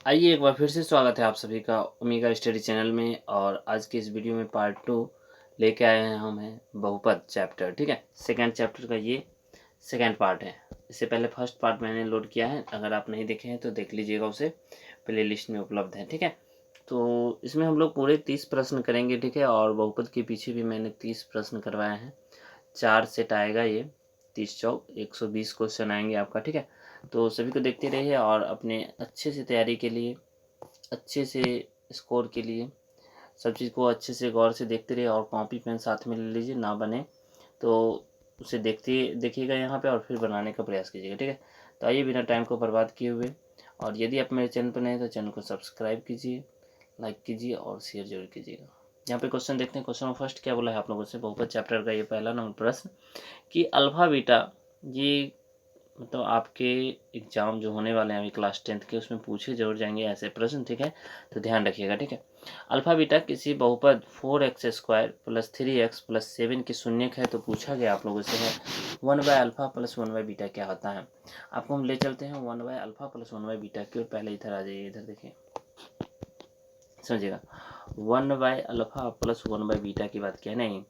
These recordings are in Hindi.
आइए एक बार फिर से स्वागत है आप सभी का ओमेगा स्टडी चैनल में। और आज के इस वीडियो में पार्ट 2 लेके आए हैं हम हैं बहुपद चैप्टर। ठीक है, सेकंड चैप्टर का ये सेकंड पार्ट है। इससे पहले फर्स्ट पार्ट मैंने लोड किया है, अगर आप नहीं देखे हैं तो देख लीजिएगा, उसे प्ले लिस्ट में उपलब्ध है। ठीक है, तो इसमें हम लोग पूरे 30 प्रश्न करेंगे। ठीक है, और बहुपद के पीछे भी मैंने 30 प्रश्न करवाए हैं। 4 सेट आएगा, ये 30 चौक 120 क्वेश्चन आएंगे आपका। ठीक है, तो सभी को देखते रहिए और अपने अच्छे से तैयारी के लिए, अच्छे से स्कोर के लिए सब चीज़ को अच्छे से गौर से देखते रहिए। और कॉपी पेन साथ में ले लीजिए, ना बने तो उसे देखिएगा यहाँ पे और फिर बनाने का प्रयास कीजिएगा। ठीक है, तो आइए बिना टाइम को बर्बाद किए हुए, और यदि आप मेरे चैनल पर नए हैं तो चैनल को सब्सक्राइब कीजिए, लाइक कीजिए और शेयर जरूर कीजिएगा। यहाँ पे क्वेश्चन देखते हैं। क्वेश्चन फर्स्ट क्या बोला है आप लोगों से, बहुपद चैप्टर का ये पहला नंबर प्रश्न कि अल्फा बीटा, ये मतलब आपके एग्जाम जो होने वाले हैं अभी क्लास 10th के, उसमें पूछे जरूर जाएंगे ऐसे प्रश्न। ठीक है, तो ध्यान रखिएगा। ठीक है, अल्फा बीटा किसी बहुपद 4x² + 3x + 7 की शून्यक है। तो पूछा गया आप लोगों से है 1/अल्फा + 1/बीटा क्या होता है। आपको हम ले चलते हैं 1/अल्फा + 1/बीटा की ओर। पहले इधर आ जाइए, इधर देखिए, समझिएगा। 1/अल्फा + 1/बीटा की बात किया नहीं,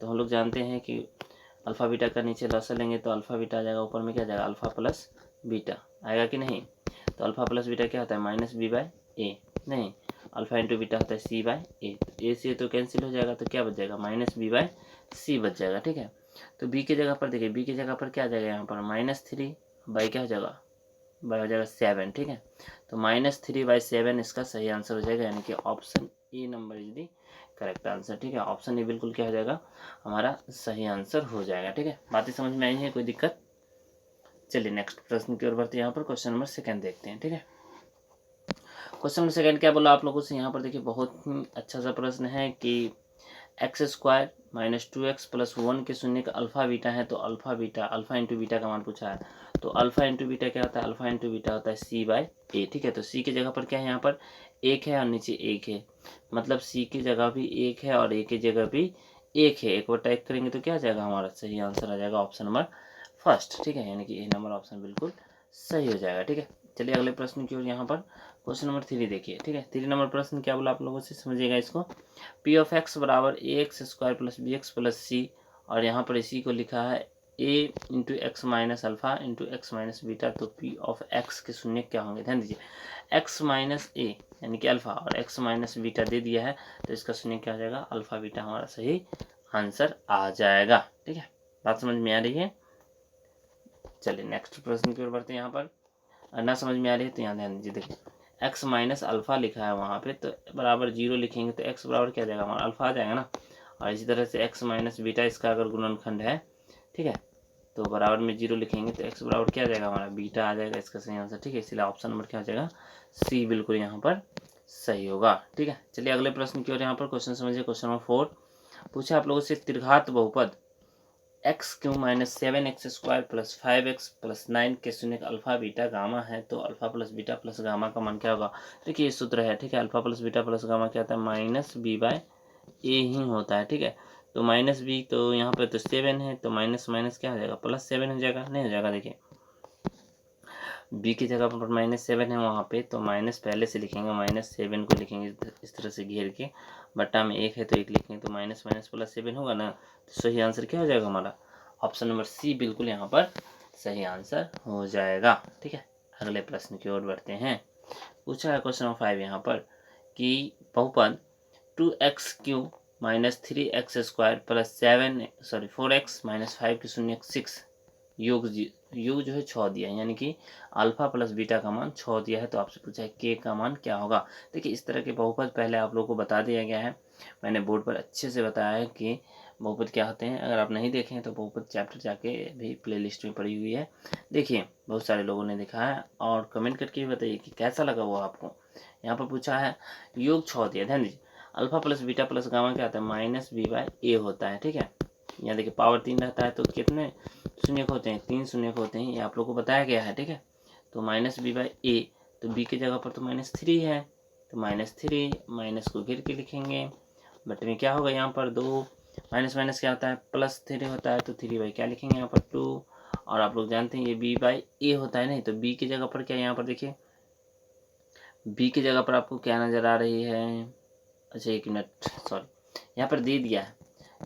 तो हम लोग जानते हैं कि अल्फ़ा बीटा का नीचे लसा लेंगे तो अल्फ़ा बीटा आ जाएगा, ऊपर में क्या आ जाएगा अल्फ़ा प्लस बीटा आएगा कि नहीं। तो अल्फ़ा प्लस बीटा क्या होता है -b/a, नहीं, अल्फ़ा इंटू बीटा होता है c/a। तो a से तो कैंसिल हो जाएगा, तो क्या बच जाएगा -b/c बच जाएगा। ठीक है, तो b की जगह पर देखिए, b की जगह पर क्या आ जाएगा यहाँ पर -3 बाई क्या हो जाएगा, बाई हो जाएगा 7। ठीक है, तो -3/7 इसका सही आंसर हो जाएगा, यानी कि option A number is the correct answer. ठीक है, ऑप्शन ए बिल्कुल क्या हो जाएगा, हमारा सही आंसर हो जाएगा। ठीक है, बातें समझ में आई है, कोई दिक्कत। चलिए नेक्स्ट प्रश्न की ओर बढ़ते हैं। यहाँ पर क्वेश्चन नंबर सेकंड देखते हैं। ठीक है, क्वेश्चन नंबर सेकंड क्या बोला आप लोगों से, यहाँ पर देखिए बहुत ही अच्छा सा प्रश्न है कि x² - 2x + 1 के शून्य का अल्फा बीटा है। तो alpha beta, alpha into beta का मान पूछा है, तो अल्फा इंटू बीटा क्या होता है, अल्फा इंटू बीटा होता है c/a। ठीक है, तो c की जगह पर क्या है, यहाँ पर 1 है और नीचे 1 है, मतलब c की जगह भी 1 है और a की जगह भी 1 है। 1/1 करेंगे तो क्या आ जाएगा, हमारा सही आंसर आ जाएगा ऑप्शन नंबर फर्स्ट। ठीक है, यानी कि ए नंबर ऑप्शन बिल्कुल सही हो जाएगा। ठीक है, चलिए अगले प्रश्न की ओर। यहाँ पर क्वेश्चन नंबर 3 देखिए। ठीक है, 3 नंबर प्रश्न क्या बोला आप लोगों से, समझिएगा इसको। पी ऑफ एक्स बराबर ax² + bx + c, और यहाँ पर इसी को लिखा है a into x minus alpha into x minus beta. तो पी ऑफ एक्स के शून्य क्या होंगे, ध्यान दीजिए, x माइनस a यानी कि अल्फ़ा और x माइनस बीटा दे दिया है, तो इसका शून्य क्या हो जाएगा, अल्फ़ा बीटा हमारा सही आंसर आ जाएगा। ठीक है, बात समझ में आ रही है। चलिए नेक्स्ट प्रश्न की ओर बढ़ते हैं। यहाँ पर ना समझ में आ रही है तो यहाँ ध्यान दीजिए, देखिए x माइनस अल्फ़ा लिखा है वहाँ पे, तो बराबर 0 लिखेंगे तो x बराबर क्या आ जाएगा, हमारा अल्फ़ा आ जाएगा ना। और इसी तरह से x माइनस बीटा, इसका अगर गुणनखंड है, ठीक है, तो बराबर में 0 लिखेंगे तो x बराबर क्या आ जाएगा, हमारा बीटा आ जाएगा, इसका सही आंसर। ठीक है, इसलिए ऑप्शन नंबर क्या हो जाएगा, सी बिल्कुल यहाँ पर सही होगा। ठीक है, चलिए अगले प्रश्न की ओर। यहाँ पर क्वेश्चन समझिए, क्वेश्चन नंबर 4 पूछा आप लोगों से त्रिघात बहुपद x³ - 7x² + 5x + 9 के शून्य का अल्फा बीटा गामा है। तो alpha plus beta plus gamma का मान क्या होगा, देखिए ये सूत्र है। ठीक है, alpha plus beta plus gamma क्या होता है, -b/a ही होता है। ठीक है, तो -b, तो यहाँ पे तो 7 है, तो माइनस माइनस क्या हो जाएगा, +7 हो जाएगा, नहीं हो जाएगा। देखिए b की जगह पर -7 है वहाँ पे, तो माइनस पहले से लिखेंगे, -7 को लिखेंगे इस तरह से घेर के, बट्टा में 1 है तो 1 लिखेंगे, तो माइनस माइनस +7 होगा ना। तो सही आंसर क्या हो जाएगा, हमारा ऑप्शन नंबर सी बिल्कुल यहाँ पर सही आंसर हो जाएगा। ठीक है, अगले प्रश्न की ओर बढ़ते हैं। पूछा है क्वेश्चन नंबर 5 यहाँ पर कि बहुपद 2x³ - 3x² + 4x - 5 की शून्य 6 योग जो है 6 दिया है, यानी कि अल्फा प्लस बीटा का मान 6 दिया है। तो आपसे पूछा है के का मान क्या होगा। देखिए इस तरह के बहुपद पहले आप लोगों को बता दिया गया है, मैंने बोर्ड पर अच्छे से बताया है कि बहुपद क्या होते हैं। अगर आप नहीं देखे हैं तो बहुपद चैप्टर जाके भी प्लेलिस्ट में पड़ी हुई है, देखिए बहुत सारे लोगों ने देखा है, और कमेंट करके भी बताइए कि कैसा लगा वो आपको। यहाँ पर पूछा है योग 6 दिया, ध्यान दीजिए, alpha plus beta plus gamma क्या होता है, -b/a होता है। ठीक है, यहाँ देखिए पावर 3 रहता है, तो कितने शून्यक होते हैं, 3 शून्यक होते हैं, ये आप लोग को बताया गया है। ठीक है, तो -b/a, तो b की जगह पर तो -3 है, तो -3 माइनस को घेर के लिखेंगे, बट में क्या होगा, यहाँ पर 2 माइनस माइनस क्या होता है, +3 होता है, तो 3 क्या लिखेंगे यहाँ पर 2। और आप लोग जानते हैं ये b/a होता है, नहीं तो b की जगह पर क्या, यहाँ पर देखिए बी की जगह पर आपको क्या नज़र आ रही है? अच्छा 1 मिनट, सॉरी, यहाँ पर दे दिया है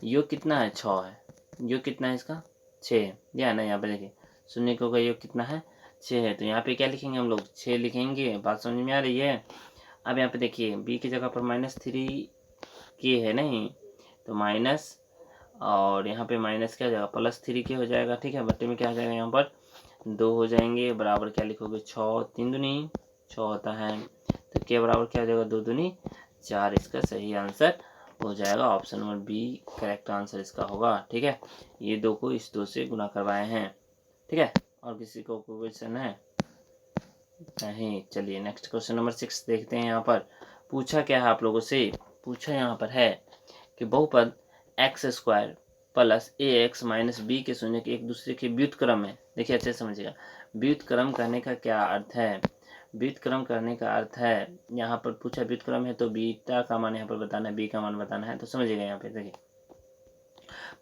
योग कितना है, 6 है। योग कितना है इसका, 6 है, या ना, यहाँ पर देखिए शून्य का योग कितना है, 6 है। तो यहाँ पे क्या लिखेंगे हम लोग, 6 लिखेंगे। बात समझ में आ रही है? अब यहाँ पे देखिए बी की जगह पर -3 के है नहीं, तो माइनस, और यहाँ पे माइनस क्या हो जाएगा, +3 के हो जाएगा। ठीक है, बट्टे में क्या हो जाएगा, यहाँ पर 2 हो जाएंगे, बराबर क्या लिखोगे, 6, 3 दूनी 6 होता है, तो के बराबर क्या हो जाएगा, 2 दूनी 4। इसका सही आंसर हो जाएगा option number B, correct answer इसका होगा। ठीक है, ये 2 को इस 2 से गुना करवाए हैं। ठीक है, और किसी को कोई क्वेश्चन है? नहीं। चलिए नेक्स्ट क्वेश्चन नंबर 6 देखते हैं। यहाँ पर पूछा क्या है आप लोगों से, पूछा यहाँ पर है कि बहुपद x² plus ax minus B के शून्य के एक दूसरे के व्युत्क्रम है। देखिए अच्छे से समझिएगा, व्युत्क्रम करने का क्या अर्थ है। व्युत्क्रम करने का अर्थ है, यहाँ पर पूछा व्युत्क्रम है तो बीटा का मान यहाँ पर बताना है, बी का मान बताना है। तो समझिएगा यहाँ पे देखिए,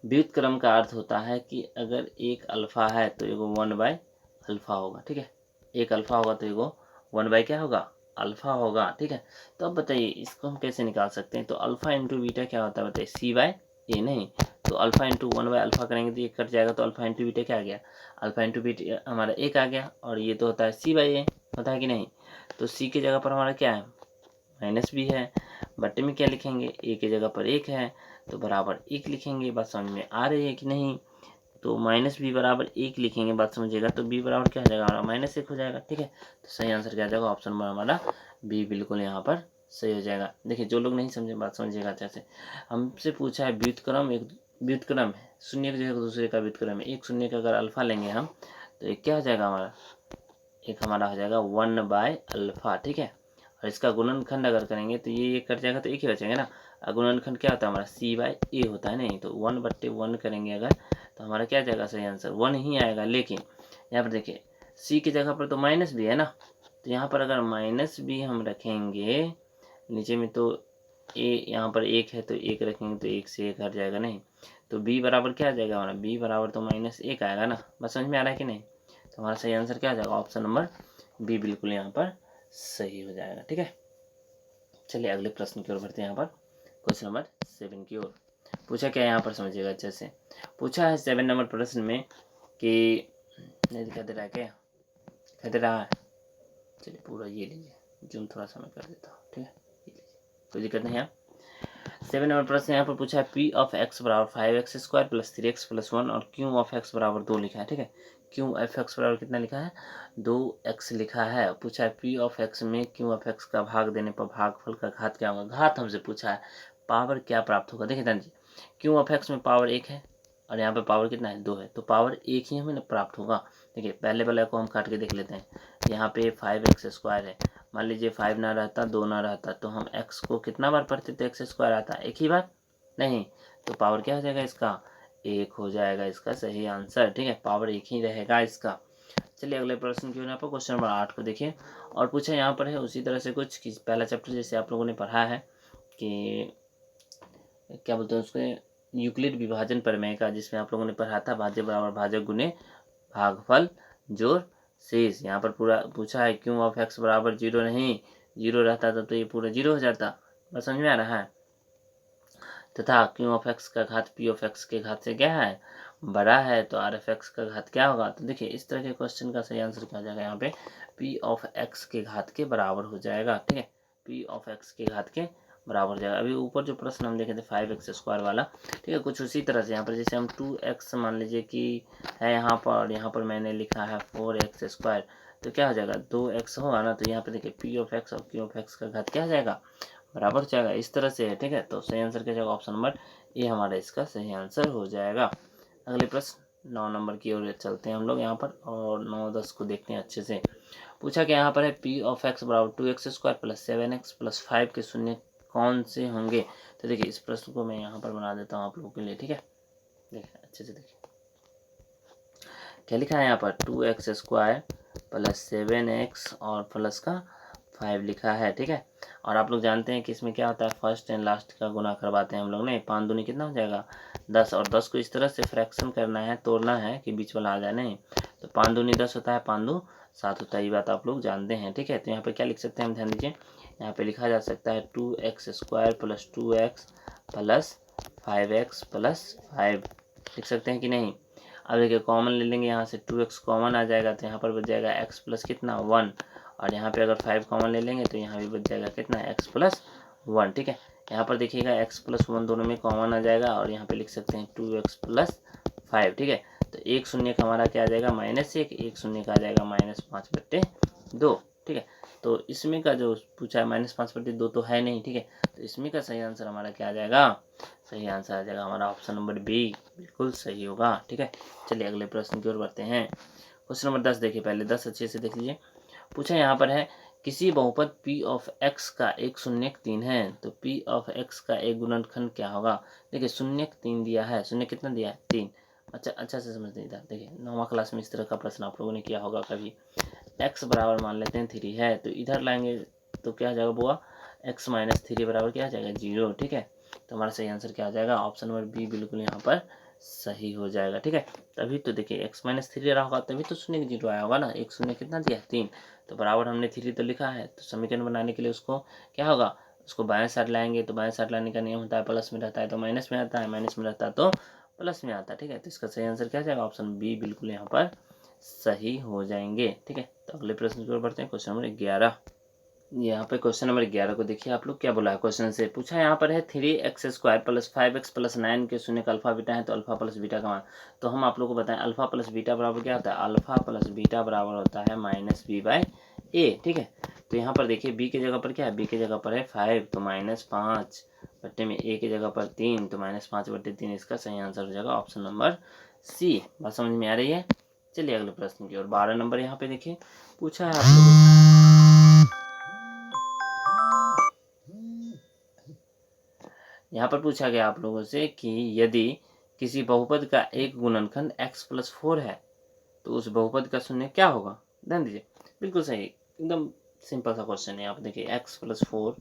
व्युत्क्रम का अर्थ होता है कि अगर एक अल्फा है तो एगो 1/अल्फा होगा। ठीक है, एक अल्फा होगा तो एगो 1/ क्या होगा, अल्फा होगा। ठीक है, तो अब बताइए इसको हम कैसे निकाल सकते हैं। तो अल्फा इंटू बीटा क्या होता है बताइए, C/A नहीं, तो अल्फा इंटू 1/अल्फा करेंगे तो ये कट जाएगा, तो अल्फा इंटू बीटा क्या आ गया, अल्फा इंटू बीटा हमारा 1 आ गया, और ये तो होता है C/A, होता है कि नहीं। तो C की जगह पर हमारा क्या है, -b है, बट्टे में क्या लिखेंगे, a की जगह पर 1 है, तो बराबर 1 लिखेंगे। बात समझ में आ रही है कि नहीं। तो -b बराबर 1 लिखेंगे, बात समझिएगा, तो b बराबर क्या हो जाएगा हमारा, -1 हो जाएगा। ठीक है, तो सही आंसर क्या आ जाएगा, ऑप्शन नंबर हमारा बी बिल्कुल यहाँ पर सही हो जाएगा। देखिए जो लोग नहीं समझे बात समझिएगा अच्छे से। हमसे पूछा है व्युत्क्रम, एक व्युत्क्रम है, शून्य की जगह दूसरे का व्युत्क्रम है। एक शून्य का अगर अल्फा लेंगे हम, तो एक क्या हो जाएगा हमारा, एक हमारा हो जाएगा 1/अल्फा। ठीक है, और इसका गुणनखंड अगर करेंगे तो ये कट जाएगा, तो एक ही बचेगा ना। गुणनखंड क्या होता है हमारा, C/A होता है नहीं, तो 1/1 करेंगे अगर, तो हमारा क्या जाएगा, सही आंसर 1 ही आएगा। लेकिन यहाँ पर देखिए C की जगह पर तो -b है ना, तो यहाँ पर अगर -b हम रखेंगे नीचे में, तो a यहाँ पर 1 है तो 1 रखेंगे, तो 1 से 1 हट जाएगा नहीं, तो b बराबर क्या आ जाएगा हमारा, b बराबर तो -1 आएगा ना। बस समझ में आ रहा है कि नहीं। तो हमारा सही आंसर क्या आ जाएगा, ऑप्शन नंबर बी बिल्कुल यहाँ पर सही हो जाएगा। ठीक है, चलिए अगले प्रश्न की ओर बढ़ते हैं। यहाँ पर क्वेश्चन नंबर 7 की ओर पूछा क्या है, यहाँ पर समझिएगा अच्छे से। पूछा है 7 नंबर प्रश्न में कि, नहीं दिखा दे रहा है क्या, दिखा दे रहा है, चलिए पूरा ये लीजिए, जूम थोड़ा सा मैं कर देता हूँ। ठीक है, ये लीजिए, कोई दिक्कत नहीं है। 7 नंबर प्रश्न यहाँ पर पूछा है P ऑफ x बराबर 5x² प्लस 3x प्लस 1 और Q ऑफ x बराबर 2 लिखा है। ठीक है, Q ऑफ x बराबर कितना लिखा है, 2x लिखा है। पूछा है P ऑफ x में Q ऑफ x का भाग देने पर भागफल का घात क्या होगा। घात हमसे पूछा है, पावर क्या प्राप्त होगा। देखिए ध्यान जी, Q ऑफ x में पावर 1 है और यहाँ पे पावर कितना है, 2 है, तो पावर 1 ही हमें प्राप्त होगा। देखिए पहले वाले को हम काट के देख लेते हैं। यहाँ पे 5x² है, मान लीजिए 5 ना रहता, 2 ना रहता, तो हम x को कितना बार पढ़ते, तो x² आता है, 1 ही बार नहीं, तो पावर क्या हो जाएगा इसका, 1 हो जाएगा इसका सही आंसर। ठीक है, पावर 1 ही रहेगा इसका। चलिए अगले प्रश्न की ओर, यहाँ पर क्वेश्चन नंबर 8 को देखिए। और पूछा यहाँ पर है उसी तरह से कुछ कि पहला चैप्टर जैसे आप लोगों ने पढ़ा है कि क्या बोलते हैं उसको, यूक्लिड विभाजन प्रमेय का, जिसमें आप लोगों ने पढ़ा था भाज्य बराबर भाजक गुने भागफल जोड़ शेष। यहाँ पर पूरा पूछा है क्यों ऑफ x बराबर 0 नहीं, 0 रहता तो ये पूरा 0 हो जाता। बस समझ में आ रहा है। तथा क्यों ऑफ x का घात p ऑफ x के घात से क्या है, बड़ा है, तो r ऑफ x का घात क्या होगा। तो देखिए इस तरह के क्वेश्चन का सही आंसर क्या हो जाएगा, यहाँ पे p ऑफ x के घात के बराबर हो जाएगा। ठीक है, p ऑफ x के घात के बराबर हो जाएगा। अभी ऊपर जो प्रश्न हम देखे थे 5x² वाला, ठीक है, कुछ उसी तरह से यहाँ पर जैसे हम 2x मान लीजिए कि है यहाँ पर मैंने लिखा है 4x², तो क्या हो जाएगा 2x होगा ना, तो यहाँ पे देखिए p ऑफ x और q ऑफ x का घात क्या हो जाएगा, बराबर हो जाएगा। इस तरह से है। ठीक है, तो सही आंसर क्या जाएगा, ऑप्शन नंबर ए हमारा इसका सही आंसर हो जाएगा। अगले प्रश्न 9 नंबर की ओर चलते हैं हम लोग यहाँ पर, और 9-10 को देखते हैं अच्छे से। पूछा कि यहाँ पर है p ऑफ x बराबर 2x² प्लस 7x प्लस 5 के शून्य कौन से होंगे। तो देखिए इस प्रश्न को मैं यहाँ पर बना देता हूँ आप लोगों के लिए। ठीक है, देखिए अच्छे से देखिए क्या लिखा है यहाँ पर, 2x² प्लस 7x और प्लस का 5 लिखा है। ठीक है, और आप लोग जानते हैं कि इसमें क्या होता है, फर्स्ट एंड लास्ट का गुना करवाते हैं हम लोग ने। 5 दूनी कितना हो जाएगा 10, और 10 को इस तरह से फ्रैक्शन करना है, तोड़ना है कि बीच वाला आ जाए नहीं, तो 5 दूनी 10 होता है, 5 दू 7 होता है, ये बात आप लोग जानते हैं। ठीक है, तो यहाँ पे क्या लिख सकते हैं हम, ध्यान दीजिए। यहाँ पे लिखा जा सकता है 2x² + 2x + 5x + 5 लिख सकते हैं कि नहीं। अब देखिए कॉमन ले लेंगे, यहाँ से 2x कॉमन आ जाएगा तो यहाँ पर बच जाएगा x प्लस कितना 1, और यहाँ पे अगर 5 कॉमन ले लेंगे तो यहाँ भी बच जाएगा कितना x + 1। ठीक है, यहाँ पर देखिएगा x + 1 दोनों में कॉमन आ जाएगा और यहाँ पे लिख सकते हैं 2x + 5। ठीक है, तो एक शून्य का हमारा क्या आ जाएगा -1, एक शून्य का आ जाएगा -5/2। ठीक है, तो इसमें का जो पूछा है -5/2 तो है नहीं। ठीक है, तो इसमें का सही आंसर हमारा क्या आ जाएगा, सही आंसर आ जाएगा हमारा ऑप्शन नंबर बी, बिल्कुल सही होगा। ठीक है, चलिए अगले प्रश्न की ओर बढ़ते हैं। क्वेश्चन नंबर 10 देखिए, पहले 10 अच्छे से देख लीजिए। पूछा यहाँ पर है किसी बहुपद p ऑफ x का एक शून्यक 3 है, तो p ऑफ x का एक गुणनखंड क्या होगा। देखिए शून्यक 3 दिया है, शून्य कितना दिया है 3। अच्छा से समझ लीजिए। देखिए 9वां क्लास में इस तरह का प्रश्न आप लोगों ने किया होगा कभी। x बराबर मान लेते हैं 3 है, तो इधर लाएंगे तो क्या आ जाएगा बुआ, x - 3 बराबर क्या आ जाएगा 0। ठीक है, तो हमारा सही आंसर क्या आ जाएगा, ऑप्शन नंबर बी बिल्कुल यहाँ पर सही हो जाएगा। ठीक है, तभी तो देखिए x - 3 रहा होगा तभी तो शून्य 0 आया होगा ना। एक शून्य कितना दिया 3, तो बराबर हमने 3 तो लिखा है, तो समीकरण बनाने के लिए उसको क्या होगा, उसको बाएं साइड लाएंगे, तो बाएं साइड लाने का नियम होता है प्लस में रहता है तो माइनस में आता है, माइनस में रहता है तो प्लस में आता है। ठीक है, तो इसका सही आंसर क्या जाएगा, ऑप्शन बी बिल्कुल यहाँ पर सही हो जाएंगे। ठीक है, तो अगले प्रश्न की ओर बढ़ते हैं। क्वेश्चन नंबर 11, यहाँ पे क्वेश्चन नंबर 11 को देखिए आप लोग क्या बोला है। क्वेश्चन से पूछा यहाँ पर है 3x² + 5x + 9 के शून्य का अल्फा बीटा है, तो अल्फा प्लस बीटा का मान। तो हम आप लोग को बताएं अल्फा प्लस बीटा बराबर क्या होता है, अल्फा प्लस बीटा बराबर होता है -b/a। ठीक है, तो यहाँ पर देखिए b की जगह पर क्या है, b की जगह पर है 5, तो -5 बट्टे में a की जगह पर 3, तो -5/3 इसका सही आंसर हो जाएगा ऑप्शन नंबर सी। बात समझ में आ रही है। चलिए अगले प्रश्न की ओर। 12 नंबर यहाँ पे देखिए पूछा है आप लोगों, यहाँ पर पूछा गया आप लोगों से कि यदि किसी बहुपद का एक गुणनखंड x + 4 है तो उस बहुपद का शून्य क्या होगा। ध्यान दीजिए, बिल्कुल सही, एकदम सिंपल सा क्वेश्चन है। आप देखिए x + 4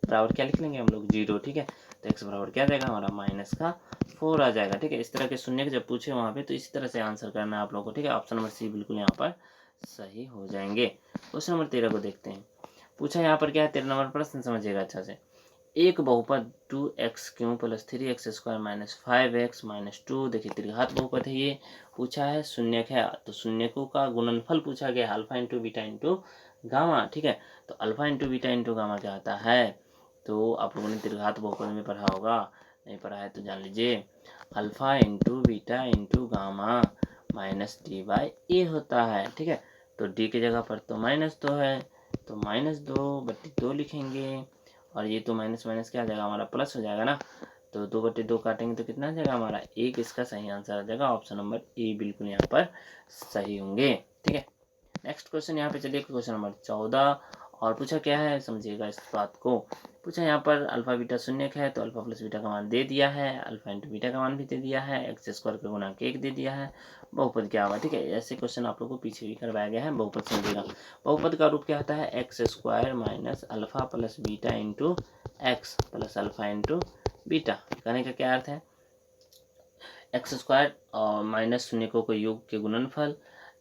बराबर क्या लिख लेंगे हम लोग 0। ठीक है, तो x बराबर क्या आ जाएगा हमारा -4 आ जाएगा। ठीक है, इस तरह के शून्य जब पूछे वहाँ पे तो इसी तरह से आंसर करना है आप लोगों को। ठीक है, ऑप्शन नंबर सी बिल्कुल यहाँ पर सही हो जाएंगे। क्वेश्चन नंबर 13 को देखते हैं। पूछा यहाँ पर क्या है, 13 नंबर प्रश्न समझिएगा अच्छा से। एक बहुपद 2x³ + 3x² - 5x - 2, देखिए त्रिघात बहुपद है ये, पूछा है शून्यक है, तो शून्यकों का गुणनफल पूछा गया अल्फा × बीटा × गामा। ठीक है, तो अल्फा × बीटा × गामा क्या आता है, तो आप लोगों ने त्रिघात बहुपद में पढ़ा होगा, नहीं पढ़ा है तो जान लीजिए। अल्फा × बीटा × गामा -d/a होता है। ठीक है, तो d की जगह पर तो -2 है, तो -2/2 लिखेंगे, और ये तो माइनस माइनस क्या आ जाएगा हमारा प्लस हो जाएगा ना, तो 2/2 काटेंगे तो कितना आ जाएगा हमारा 1, इसका सही आंसर आ जाएगा ऑप्शन नंबर ए बिल्कुल यहाँ पर सही होंगे। ठीक है, नेक्स्ट क्वेश्चन यहाँ पे चलिए क्वेश्चन नंबर 14, और पूछा क्या है समझिएगा इस बात को। पूछा यहाँ पर अल्फा बीटा शून्यक है, तो अल्फा प्लस बीटा का मान दे दिया है, अल्फा × बीटा का मान भी दे दिया है, x² का गुणांक 1 दे दिया है, बहुपद क्या होगा। ठीक है, ऐसे क्वेश्चन आप लोग को पीछे भी करवाया गया है। बहुपद समझिएगा, बहुपद का रूप क्या होता है, x² - alpha plus beta × x + alpha × beta. कहने का क्या अर्थ है, x² और माइनस शून्यकों के योग के गुणनफल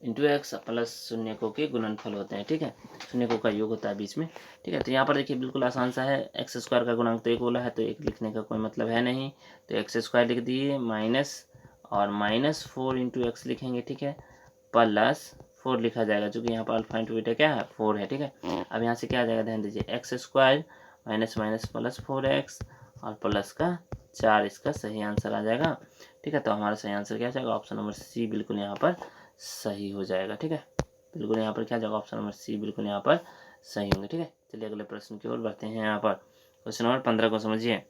x प्लस शून्यकों के गुणनफल होते हैं। ठीक है, शून्यकों का योग होता है बीच में। ठीक है, तो यहाँ पर देखिए बिल्कुल आसान सा है, x² का गुणांक तो 1 बोला है, तो 1 लिखने का कोई मतलब है नहीं, तो x² लिख दिए माइनस और -4 × x लिखेंगे। ठीक है, +4 लिखा जाएगा, क्योंकि यहाँ पर अल्फा × बीटा क्या है 4 है। ठीक है, अब यहाँ से क्या आ जाएगा, ध्यान दीजिए, x² माइनस माइनस +4x और प्लस का 4, इसका सही आंसर आ जाएगा। ठीक है, तो हमारा सही आंसर क्या जाएगा, ऑप्शन नंबर सी बिल्कुल यहाँ पर सही हो जाएगा। ठीक है, बिल्कुल यहाँ पर क्या जाएगा, ऑप्शन नंबर सी बिल्कुल यहाँ पर सही होंगे। ठीक है, चलिए अगले प्रश्न की ओर बढ़ते हैं। यहाँ पर क्वेश्चन नंबर 15 को समझिए।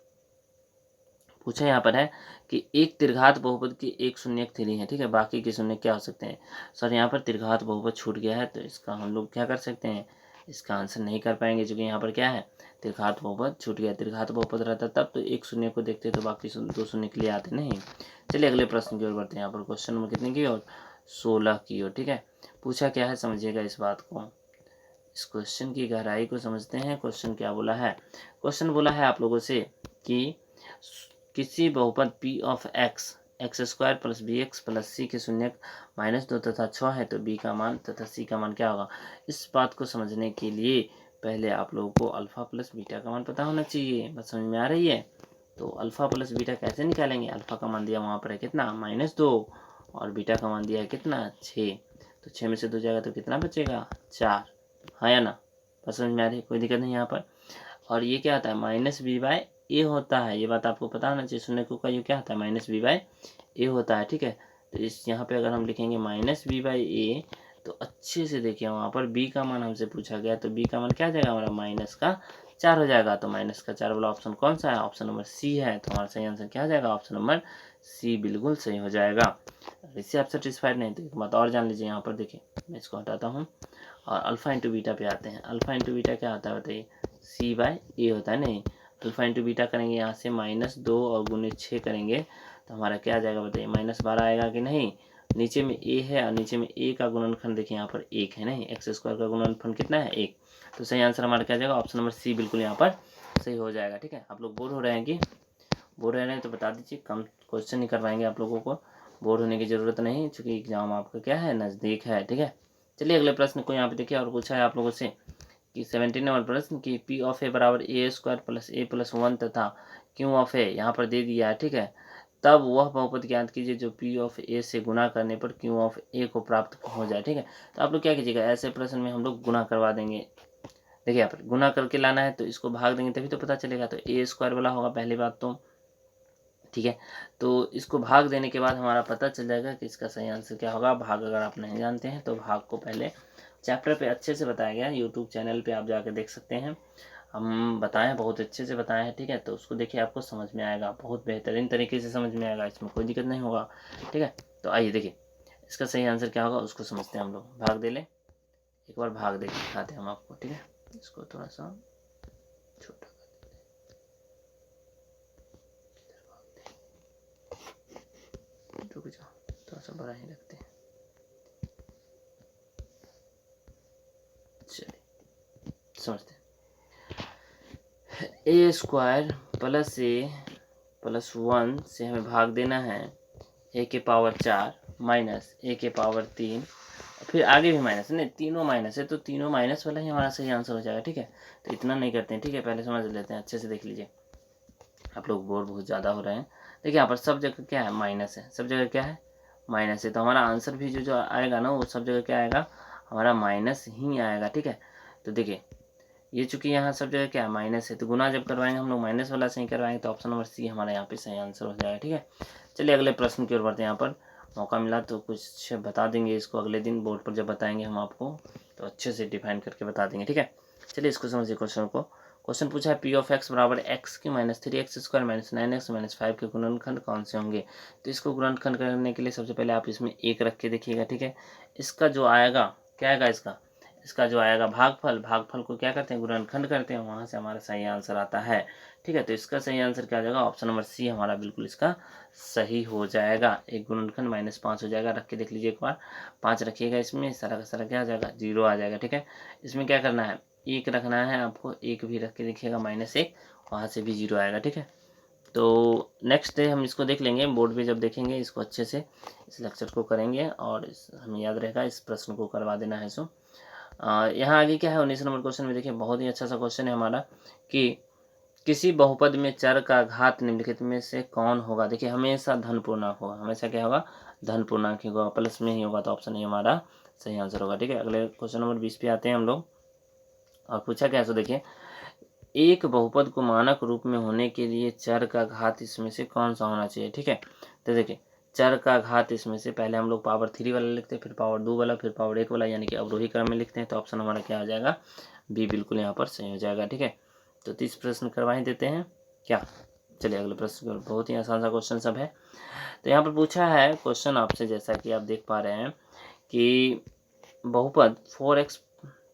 पूछा यहाँ पर है कि एक त्रिघात बहुपद की एक शून्यक 3 है। ठीक है, बाकी के शून्य क्या हो सकते हैं। सर यहाँ पर त्रिघात बहुपद छूट गया है, तो इसका हम लोग क्या कर सकते हैं, इसका आंसर नहीं कर पाएंगे, क्योंकि यहाँ पर क्या है, त्रिघात बहुपद छूट गया। त्रिघात बहुपद रहता तब तो एक शून्य को देखते तो बाकी 2 शून्य के लिए आते नहीं। चलिए अगले प्रश्न की ओर बढ़ते हैं। यहाँ पर क्वेश्चन नंबर कितने की ओर, 16 की ओर। ठीक है, पूछा क्या है समझिएगा इस बात को, इस क्वेश्चन की गहराई को समझते हैं। क्वेश्चन क्या बोला है, क्वेश्चन बोला है आप लोगों से कि किसी बहुपद p of x x square plus b x plus c के शून्य -2 तथा 6 है, तो बी का मान तथा सी का मान क्या होगा। इस बात को समझने के लिए पहले आप लोगों को अल्फ़ा प्लस बीटा का मान पता होना चाहिए। बात समझ में आ रही है। तो अल्फ़ा प्लस बीटा कैसे निकालेंगे। अल्फ़ा का मान दिया वहाँ पर है कितना -2 और बीटा का मान दिया है कितना 6। तो 6 में से 2 जाएगा तो कितना बचेगा 4। हाँ या ना। बात समझ में आ रही है, कोई दिक्कत नहीं यहाँ पर। और ये क्या आता है -b/a होता है। ये बात आपको पता होना चाहिए। शून्य का ये क्या होता है -b/a होता है। ठीक है, तो इस यहाँ पे अगर हम लिखेंगे -b/a तो अच्छे से देखिए वहाँ पर b का मान हमसे पूछा गया, तो b का मान क्या आ जाएगा हमारा -4 हो जाएगा। तो -4 वाला ऑप्शन कौन सा है, ऑप्शन नंबर सी है। तो हमारा सही आंसर क्या हो जाएगा, ऑप्शन नंबर सी बिल्कुल सही हो जाएगा। इससे आप सेटिस्फाइड नहीं तो एक बात और जान लीजिए। यहाँ पर देखिए मैं इसको हटाता हूँ और अल्फ़ा इंटू बीटा पे आते हैं। अल्फ़ा इंटू बीटा क्या होता है बताइए, c/a होता है। नहीं, अल्फ़ा इंटू बीटा करेंगे यहाँ से -2 और गुने 6 करेंगे तो हमारा क्या आ जाएगा बताइए -12 आएगा कि नहीं। नीचे में a है और नीचे में a का गुणनखंड देखिए यहाँ पर 1 है। नहीं, एक्स स्क्वायर का गुणनखंड कितना है 1। तो सही आंसर हमारा क्या आ जाएगा, ऑप्शन नंबर सी बिल्कुल यहाँ पर सही हो जाएगा। ठीक है, आप लोग बोर हो रहे हैं कि बोर हो रहे हैं तो बता दीजिए, कम क्वेश्चन नहीं करवाएंगे आप लोगों को। बोर होने की ज़रूरत नहीं, चूँकि एग्ज़ाम आपका क्या है नज़दीक है। ठीक है, चलिए अगले प्रश्न को यहाँ पे देखिए। और पूछा है आप लोगों से कि 17 नंबर प्रश्न कि पी ऑफ ए बराबर a² प्लस a+1 तथा क्यू ऑफ ए यहाँ पर दे दिया है। ठीक है, तब वह बहुपद ज्ञात कीजिए जो पी ऑफ ए से गुना करने पर क्यू ऑफ ए को प्राप्त हो जाए। ठीक है, तो आप लोग क्या कीजिएगा, ऐसे प्रश्न में हम लोग गुना करवा देंगे। देखिए यहाँ पर गुना करके लाना है तो इसको भाग देंगे तभी तो पता चलेगा। तो a² वाला होगा पहली बात तो। ठीक है, तो इसको भाग देने के बाद हमारा पता चल जाएगा कि इसका सही आंसर क्या होगा। भाग अगर आप नहीं जानते हैं तो भाग को पहले चैप्टर पे अच्छे से बताया गया है, यूट्यूब चैनल पे आप जाके देख सकते हैं। हम बताएं, बहुत अच्छे से बताए हैं। ठीक है, तो उसको देखिए आपको समझ में आएगा, बहुत बेहतरीन तरीके से समझ में आएगा, इसमें कोई दिक्कत नहीं होगा। ठीक है, तो आइए देखिए इसका सही आंसर क्या होगा उसको समझते हैं हम लोग। भाग दे लें, एक बार भाग दे दिखाते हैं हम आपको। ठीक है, इसको थोड़ा सा छोटा रुक जाओ, थोड़ा सा बड़ा ही रखते हैं। चलिए समझते हैं। a² प्लस a+1 से हमें भाग देना है a⁴ माइनस a⁴, फिर आगे भी माइनस है। नहीं, तीनों माइनस है तो तीनों माइनस वाला ही हमारा सही आंसर हो जाएगा। ठीक है, तो इतना नहीं करते हैं। ठीक है, पहले समझ लेते हैं, अच्छे से देख लीजिए। आप लोग बोर बहुत ज़्यादा हो रहे हैं। देखिए यहाँ पर सब जगह क्या है माइनस है, सब जगह क्या है माइनस है। तो हमारा आंसर भी जो आएगा ना वो सब जगह क्या आएगा हमारा माइनस ही आएगा। ठीक है, तो देखिए ये चूंकि यहाँ सब जगह क्या है माइनस है, तो गुना जब करवाएंगे हम लोग माइनस वाला सही करवाएंगे तो ऑप्शन नंबर सी हमारा यहाँ पे सही आंसर हो जाएगा। ठीक है, चलिए अगले प्रश्न की ओर बढ़ते हैं। यहाँ पर मौका मिला तो कुछ बता देंगे इसको अगले दिन बोर्ड पर जब बताएंगे हम आपको, तो अच्छे से डिफाइन करके बता देंगे। ठीक है, चलिए इसको समझिए क्वेश्चन को। क्वेश्चन पूछा है पी ऑफ एक्स बराबर x³ -3x² -9x -5 के गुणनखंड कौन से होंगे। तो इसको गुणनखंड करने के लिए सबसे पहले आप इसमें एक रख के देखिएगा। ठीक है, इसका जो आएगा क्या आएगा, इसका जो आएगा भागफल को क्या करते हैं गुणनखंड करते हैं, वहाँ से हमारा सही आंसर आता है। ठीक है, तो इसका सही आंसर क्या हो जाएगा, ऑप्शन नंबर सी हमारा बिल्कुल इसका सही हो जाएगा। एक गुणनखंड -5 हो जाएगा, रख के देख लीजिए एक बार। 5 रखिएगा, इसमें सारा का सारा क्या आ जाएगा 0 आ जाएगा। ठीक है, इसमें क्या करना है एक रखना है आपको, एक भी रख के देखिएगा -1, वहाँ से भी 0 आएगा। ठीक है, तो नेक्स्ट डे हम इसको देख लेंगे बोर्ड पे, जब देखेंगे इसको अच्छे से इस लेक्चर को करेंगे और हमें याद रहेगा इस प्रश्न को करवा देना है। सो यहाँ आगे क्या है 19 नंबर क्वेश्चन में देखिए, बहुत ही अच्छा सा क्वेश्चन है हमारा कि किसी बहुपद में चर का घात निम्नलिखित में से कौन होगा। देखिए हमेशा धन पूर्णांक होगा, हमेशा क्या होगा धन पूर्णांक ही होगा, प्लस में ही होगा, तो ऑप्शन ए हमारा सही आंसर होगा। ठीक है, अगले क्वेश्चन नंबर 20 पे आते हैं हम लोग। और पूछा क्या है सो देखिए, एक बहुपद को मानक रूप में होने के लिए चर का घात इसमें से कौन सा होना चाहिए। ठीक है, तो देखिए चर का घात इसमें से पहले हम लोग पावर 3 वाला लिखते हैं, फिर पावर 2 वाला, फिर पावर 1 वाला, यानी कि अवरोही क्रम में लिखते हैं। तो ऑप्शन हमारा क्या हो जाएगा बी बिल्कुल यहाँ पर सही हो जाएगा। ठीक है, तो 30 प्रश्न करवा ही देते हैं क्या। चलिए अगले प्रश्न, बहुत ही आसान सा क्वेश्चन सब है। तो यहाँ पर पूछा है क्वेश्चन आपसे, जैसा कि आप देख पा रहे हैं कि बहुपद 4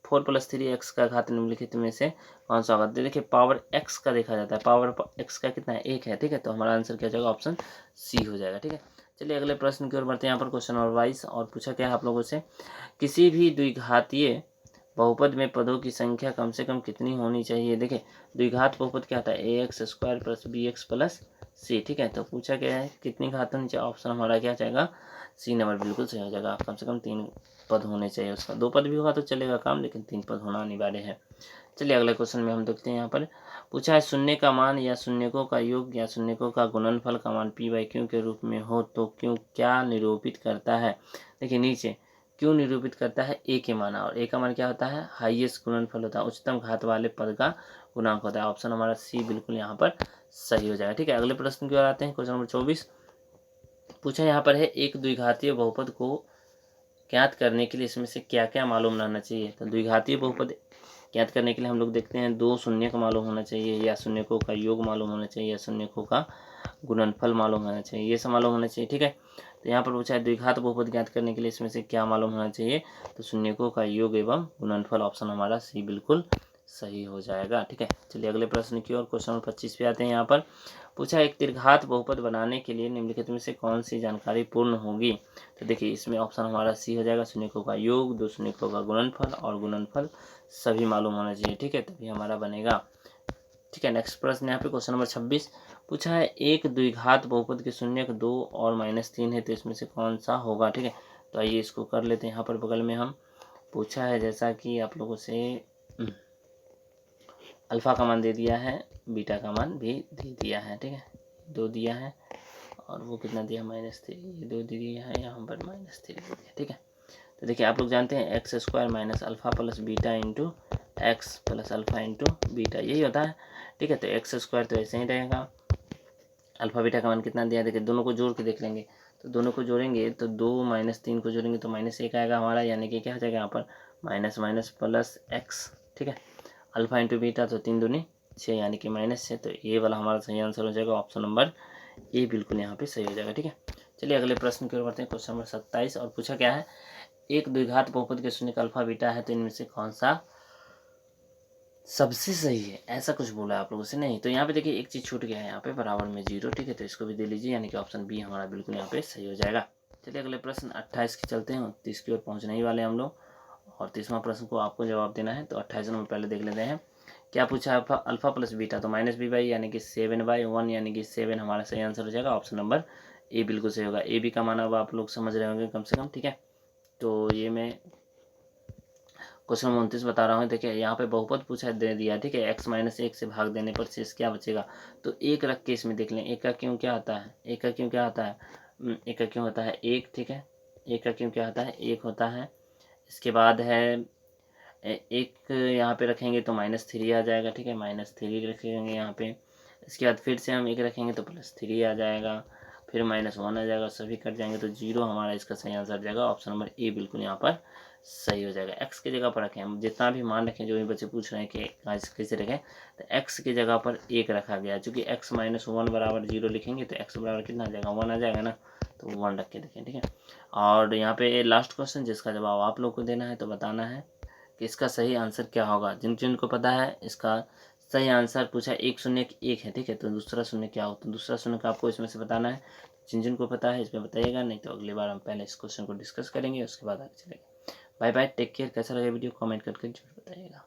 + 3x का घात निम्नलिखित में से कौन सा होगा। देखिए पावर x का देखा जाता है, पावर x का कितना है 1 है। ठीक है, तो हमारा आंसर क्या हो जाएगा ऑप्शन सी हो जाएगा। ठीक है, चलिए अगले प्रश्न की ओर बढ़ते हैं। यहाँ पर क्वेश्चन नंबर 22 और पूछा क्या है आप लोगों से, किसी भी द्विघातीय बहुपद में पदों की संख्या कम से कम कितनी होनी चाहिए। देखिए द्विघात बहुपद क्या होता है, ax² + bx + c, ठीक है। तो पूछा क्या है कितनी घात होनी चाहिए, ऑप्शन हमारा क्या जाएगा, सी नंबर बिल्कुल सही हो जाएगा। कम से कम 3 पद होने चाहिए उसका, 2 पद भी होगा तो चलेगा काम, लेकिन 3 पद होना अनिवार्य है। चलिए अगले क्वेश्चन में हम देखते हैं। यहाँ पर पूछा है शून्य का मान या शून्यकों का योग या शून्यकों का गुणनफल का मान p/q के रूप में हो तो क्यों क्या निरूपित करता है। देखिए नीचे क्यों निरूपित करता है, ए के मान, और ए का मान क्या होता है, हाईएस्ट गुणनफल होता है, उच्चतम घात वाले पद का गुणांक होता है। ऑप्शन हमारा सी बिल्कुल यहाँ पर सही हो जाएगा, ठीक है। अगले प्रश्न की ओर आते हैं। क्वेश्चन नंबर 24 पूछा यहाँ पर है एक द्विघातीय बहुपद को ज्ञात करने के लिए इसमें से क्या क्या मालूम रहना चाहिए। तो द्विघातीय बहुपद ज्ञात करने के लिए हम लोग देखते हैं 2 शून्य का मालूम होना चाहिए, या शून्यकों का योग मालूम होना चाहिए, या शून्यकों का गुणनफल मालूम होना चाहिए, ये सब मालूम होना चाहिए, ठीक है। तो यहाँ पर पूछा है द्विघात बहुपद ज्ञात करने के लिए इसमें से क्या मालूम होना चाहिए, तो शून्यकों का योग एवं गुणनफल, ऑप्शन हमारा सी बिल्कुल सही हो जाएगा, ठीक है। चलिए अगले प्रश्न की ओर, क्वेश्चन नंबर 25 पे आते हैं। यहाँ पर पूछा एक त्रिघात बहुपद बनाने के लिए निम्नलिखित में से कौन सी जानकारी पूर्ण होगी। तो देखिए इसमें ऑप्शन हमारा सी हो जाएगा, शून्यकों का योग, 2 शून्यकों का गुणनफल और गुणनफल सभी मालूम होना चाहिए, ठीक है, तभी हमारा बनेगा, ठीक है। नेक्स्ट प्रश्न यहाँ पे क्वेश्चन नंबर 26 पूछा है एक द्विघात बहुपद के शून्यक 2 और -3 है तो इसमें से कौन सा होगा, ठीक है। तो आइए इसको कर लेते हैं। यहाँ पर बगल में हम पूछा है जैसा कि आप लोगों से अल्फ़ा का मान दे दिया है, बीटा का मान भी दे दिया है, ठीक है, 2 दिया है और वो कितना दिया, -3, ये 2 दे दिया है, यहाँ पर -3 दे दिया, ठीक है। तो देखिए आप लोग जानते हैं x² - alpha + beta into x + alpha into beta, यही होता है, ठीक है। तो x² तो ऐसे ही रहेगा, अल्फ़ा बीटा का मान कितना दिया, देखिए दोनों को जोड़ के देख लेंगे, तो दोनों को जोड़ेंगे तो 2 -3 को जोड़ेंगे तो -1 आएगा हमारा, यानी कि क्या हो जाएगा यहाँ पर माइनस प्लस x, ठीक है। अल्फ़ा इंटू बीटा तो 3 दूनी 6 यानी कि -6, तो ये वाला हमारा सही आंसर हो जाएगा, ऑप्शन नंबर ए बिल्कुल यहाँ पे सही हो जाएगा, ठीक है। चलिए अगले प्रश्न की ओर बढ़ते हैं। क्वेश्चन नंबर 27 और पूछा क्या है एक द्विघात बहुपद के शून्य का अल्फ़ा बीटा है तो इनमें से कौन सा सबसे सही है, ऐसा कुछ बोला है आप लोगों से, नहीं। तो यहाँ पे देखिए एक चीज़ छूट गया है, यहाँ पे बराबर में 0, ठीक है, तो इसको भी दे लीजिए, यानी कि ऑप्शन बी हमारा बिल्कुल यहाँ पे सही हो जाएगा। चलिए अगले प्रश्न 28 की चलते हैं, 30 की ओर पहुँचने ही वाले हम लोग, और 30वां प्रश्न को आपको जवाब देना है। तो 28 नंबर पहले देख लेते हैं। क्या पूछा है, अल्फ़ा + बीटा, तो -b/, यानी कि 7/1, यानी कि 7 हमारा सही आंसर हो जाएगा, ऑप्शन नंबर ए बिल्कुल सही होगा। ए बी का माना हुआ आप लोग समझ रहे होंगे कम से कम, ठीक है। तो ये मैं क्वेश्चन नंबर 29 बता रहा हूँ। देखिए यहाँ पे बहुपद पूछा दे दिया, ठीक है, x - 1 से भाग देने पर शेष क्या बचेगा। तो एक रख के इसमें देख लें, एक का क्यों क्या आता है, एक का क्यों क्या आता है, एक का क्यों होता है 1, ठीक है, एक का क्यों क्या होता है 1 होता है। इसके बाद है एक यहाँ पे रखेंगे तो -3 आ जाएगा, ठीक है, -3 रखेंगे यहाँ पे। इसके बाद फिर से हम एक रखेंगे तो +3 आ जाएगा, फिर -1 आ जाएगा, सभी कट जाएंगे तो 0 हमारा इसका सही आंसर आ जाएगा, ऑप्शन नंबर ए बिल्कुल यहाँ पर सही हो जाएगा। x की जगह पर रखें, हम जितना भी मान रखें, जो भी बच्चे पूछ रहे हैं कि कैसे रखें, तो x की जगह पर 1 रखा गया, चूँकि x - 1 बराबर 0 लिखेंगे तो x बराबर कितना आ जाएगा, 1 आ जाएगा ना, तो 1 रख के देखें, ठीक है। और यहाँ पे लास्ट क्वेश्चन जिसका जवाब आप लोग को देना है, तो बताना है कि इसका सही आंसर क्या होगा। जिनको पता है इसका सही आंसर पूछा 1 शून्य 1 है, ठीक है, तो दूसरा शून्य क्या होता है, दूसरा शून्य का आपको इसमें से बताना है। जिनको पता है इसमें बताइएगा, नहीं तो अगली बार हम पहले इस क्वेश्चन को डिस्कस करेंगे, उसके बाद आगे चलेंगे। Bye bye, take care. कैसा लगा वीडियो कमेंट करके जरूर बताइएगा।